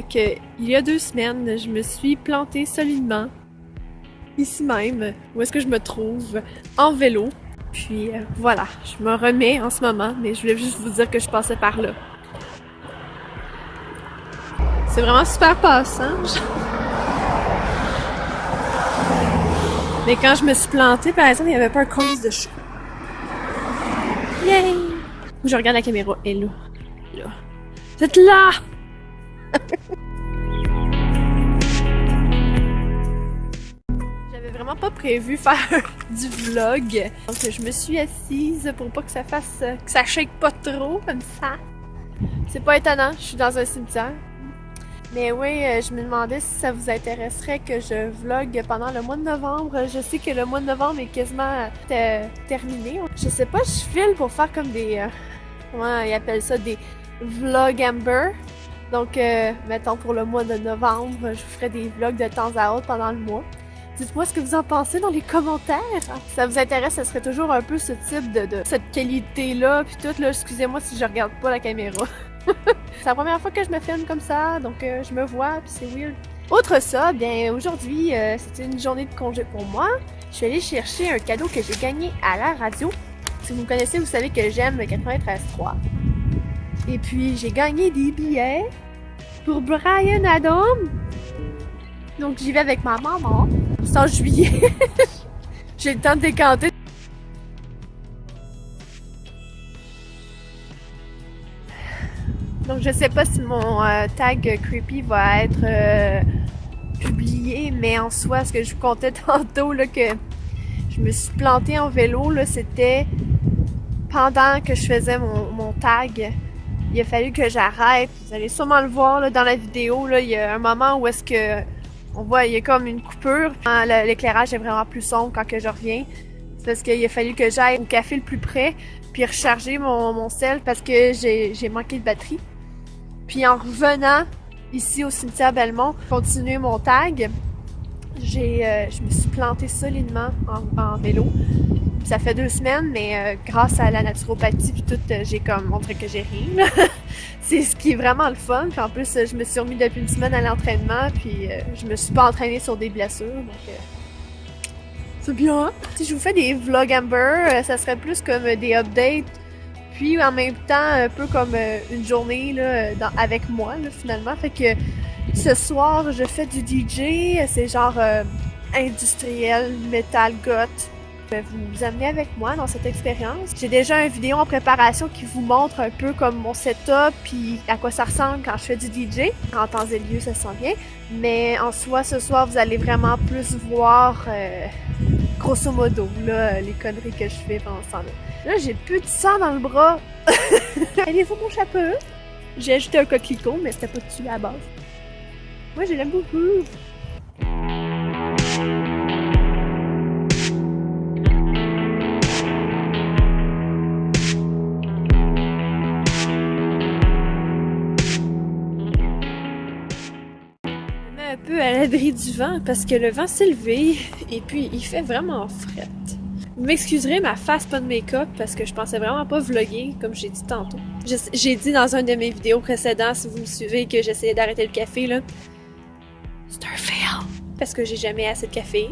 que il y a 2 semaines, je me suis plantée solidement, ici même, où est-ce que je me trouve, en vélo. Puis voilà, je me remets en ce moment, mais je voulais juste vous dire que je passais par là. C'est vraiment super passant. Mais quand je me suis plantée, par exemple, il n'y avait pas un colis de chat. Yay! Je regarde la caméra, elle est là. Là. Vous êtes là! J'avais vraiment pas prévu faire du vlog. Donc je me suis assise pour pas que ça fasse... que ça shake pas trop, comme ça. C'est pas étonnant, je suis dans un cimetière. Mais oui, je me demandais si ça vous intéresserait que je vlog pendant le mois de novembre. Je sais que le mois de novembre est quasiment terminé. Je sais pas, je file pour faire comme des... comment ils appellent ça? Des vlogamber. Donc, mettons pour le mois de novembre, je vous ferai des vlogs de temps à autre pendant le mois. Dites-moi ce que vous en pensez dans les commentaires. Si ça vous intéresse, ce serait toujours un peu ce type de cette qualité-là. Puis tout, là, excusez-moi si je regarde pas la caméra. C'est la première fois que je me filme comme ça, donc je me vois, puis c'est weird. Autre ça, bien aujourd'hui, c'était une journée de congé pour moi. Je suis allée chercher un cadeau que j'ai gagné à la radio. Si vous me connaissez, vous savez que j'aime le 93.3. Et puis, j'ai gagné des billets pour Bryan Adams. Donc, j'y vais avec ma maman. C'est en juillet. J'ai le temps de décanter. Donc je sais pas si mon tag creepy va être publié, mais en soi, ce que je vous contais tantôt, là, que je me suis plantée en vélo, là, c'était pendant que je faisais mon tag. Il a fallu que j'arrête. Vous allez sûrement le voir là, dans la vidéo, là, il y a un moment où est-ce que on voit, il y a comme une coupure. L'éclairage est vraiment plus sombre quand que je reviens. C'est parce qu'il a fallu que j'aille au café le plus près, puis recharger mon cell parce que j'ai manqué de batterie. Puis en revenant ici au cimetière Belmont, continuer mon tag, je me suis plantée solidement en vélo. Puis ça fait 2 semaines, mais grâce à la naturopathie puis tout, j'ai comme montré que j'ai rien. C'est ce qui est vraiment le fun. Puis en plus, je me suis remis depuis une semaine à l'entraînement, puis je me suis pas entraînée sur des blessures, donc c'est bien. Si je vous fais des vlog Amber, ça serait plus comme des updates. Puis en même temps, un peu comme une journée là, avec moi là, finalement. Fait que ce soir, je fais du DJ, c'est genre industriel, metal, goth. Je vais vous amener avec moi dans cette expérience. J'ai déjà une vidéo en préparation qui vous montre un peu comme mon setup puis à quoi ça ressemble quand je fais du DJ. En temps et lieu, ça sent bien. Mais en soi, ce soir, vous allez vraiment plus voir grosso modo là, les conneries que je fais pendant ce temps-là. Là, j'ai plus de sang dans le bras. Allez-vous mon chapeau? J'ai ajouté un coquelicot, mais c'était pas dessus à la base. Moi, je l'aime beaucoup. Je me mets un peu à l'abri du vent parce que le vent s'est levé et puis il fait vraiment fret. Vous m'excuserez ma face pas de make-up parce que je pensais vraiment pas vlogger comme j'ai dit tantôt. J'ai dit dans un de mes vidéos précédentes, si vous me suivez, que j'essayais d'arrêter le café là. C'est un fail! Parce que j'ai jamais assez de café.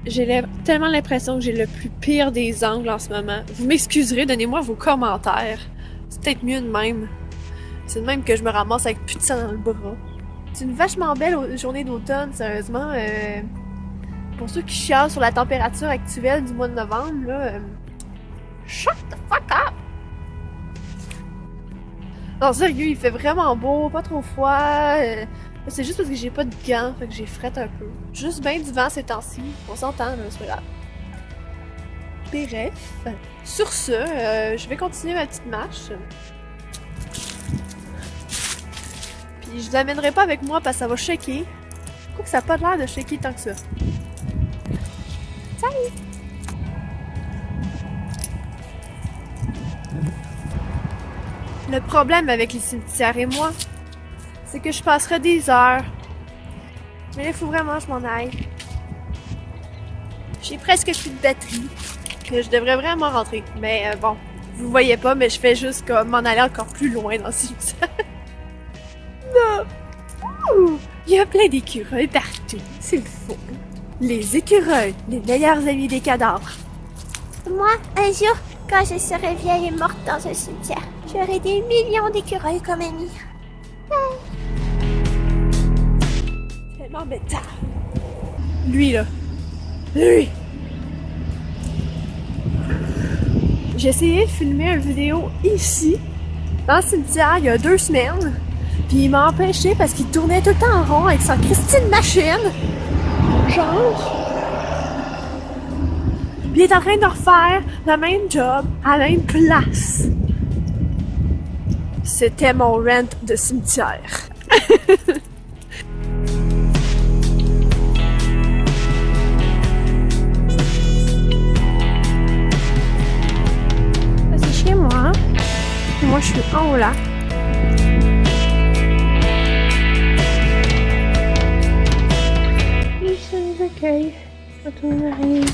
J'ai tellement l'impression que j'ai le plus pire des angles en ce moment. Vous m'excuserez, donnez-moi vos commentaires. C'est peut-être mieux de même. C'est de même que je me ramasse avec plus de sang dans le bras. C'est une vachement belle journée d'automne, sérieusement. Pour ceux qui chialent sur la température actuelle du mois de novembre, là, shut the fuck up! Non, sérieux, il fait vraiment beau, pas trop froid. C'est juste parce que j'ai pas de gants, fait que j'ai frette un peu. Juste bien du vent ces temps-ci. On s'entend, là, c'est pas grave. Bref, sur ce, je vais continuer ma petite marche. Puis je vous amènerai pas avec moi parce que ça va shaker. Quoique ça a pas l'air de shaker tant que ça. Salut! Le problème avec les cimetières et moi, c'est que je passerai des heures. Mais là, il faut vraiment que je m'en aille. J'ai presque plus de batterie. Que je devrais vraiment rentrer. Mais bon, vous voyez pas, mais je fais juste comme m'en aller encore plus loin dans le cimetière. Non! y a plein d'écureuils partout. C'est le fun. Les écureuils, les meilleurs amis des cadavres. Moi, un jour, quand je serai vieille et morte dans un cimetière, j'aurai des millions d'écureuils comme amis. C'est embêtant. Lui, là. Lui. J'ai essayé de filmer une vidéo ici, dans le cimetière, il y a 2 semaines. Puis il m'a empêché parce qu'il tournait tout le temps en rond avec sa Christine machine. Genre. Puis il est en train de refaire le même job à la même place. C'était mon rent de cimetière. C'est chez moi. Et moi, je suis en haut là. Ça nous accueille quand on arrive.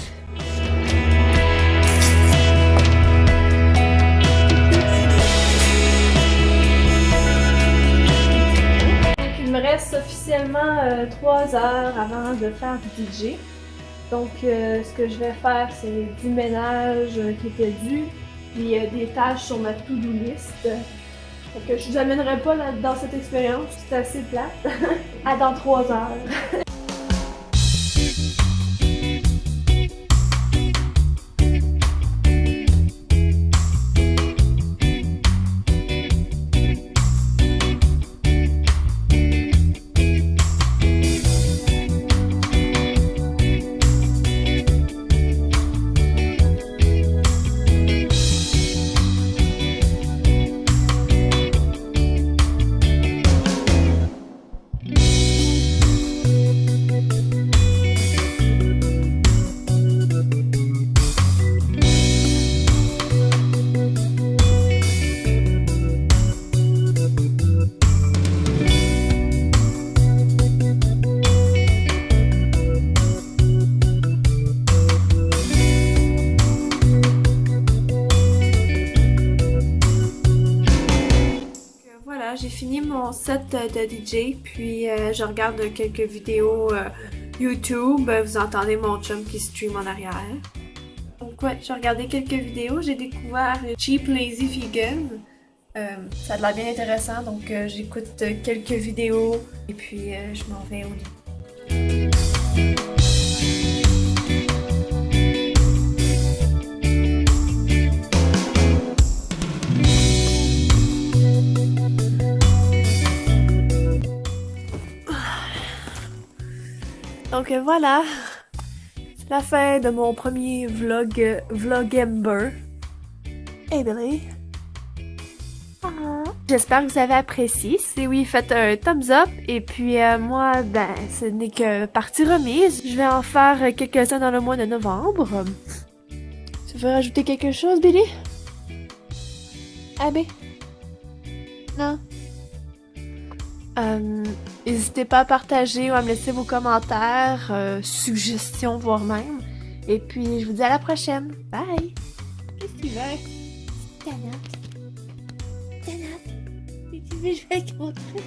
Il me reste officiellement 3 heures avant de faire du DJ. Donc ce que je vais faire, c'est du ménage qui était dû, puis des tâches sur ma to-do list. Fait que je vous amènerai pas dans cette expérience, c'est assez plate. À dans 3 heures. J'ai fini mon set de DJ, puis je regarde quelques vidéos YouTube. Vous entendez mon chum qui stream en arrière. Donc ouais, j'ai regardé quelques vidéos. J'ai découvert Cheap Lazy Vegan. Ça a l'air bien intéressant, donc j'écoute quelques vidéos et puis je m'en vais au lit. Donc voilà, c'est la fin de mon premier vlogember. Hey Billy. J'espère que vous avez apprécié. Si oui, faites un thumbs up. Et puis moi, ben, ce n'est que partie remise. Je vais en faire quelques-uns dans le mois de novembre. Tu veux rajouter quelque chose, Billy? Ah ben? Non? N'hésitez pas à partager ou à me laisser vos commentaires, suggestions, voire même. Et puis, je vous dis à la prochaine. Bye! Qu'est-ce que tu veux? Canap. Tu veux jouer avec mon truc?